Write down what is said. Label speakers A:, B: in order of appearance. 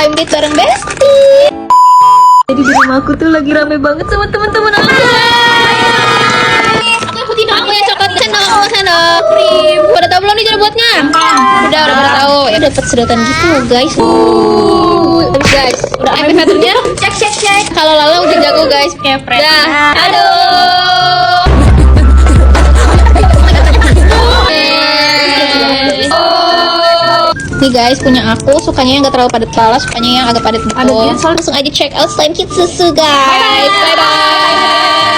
A: game date bareng Besti. Jadi di rumah aku tuh lagi rame banget sama teman-teman aku. Aku yang coklat sendok sendok krim. Udah tahu belum nih cara buatnya? Udah pada tahu. Ya dapat sedotan gitu guys. Guys, udah amplifier-nya cek. Kalau Lala udah jago guys. Kepret. Dah. Aduh. Nih guys, punya aku sukanya yang gak terlalu padat kepala, sukanya yang agak padat gitu. Langsung aja check out slime kit susu guys. Bye bye.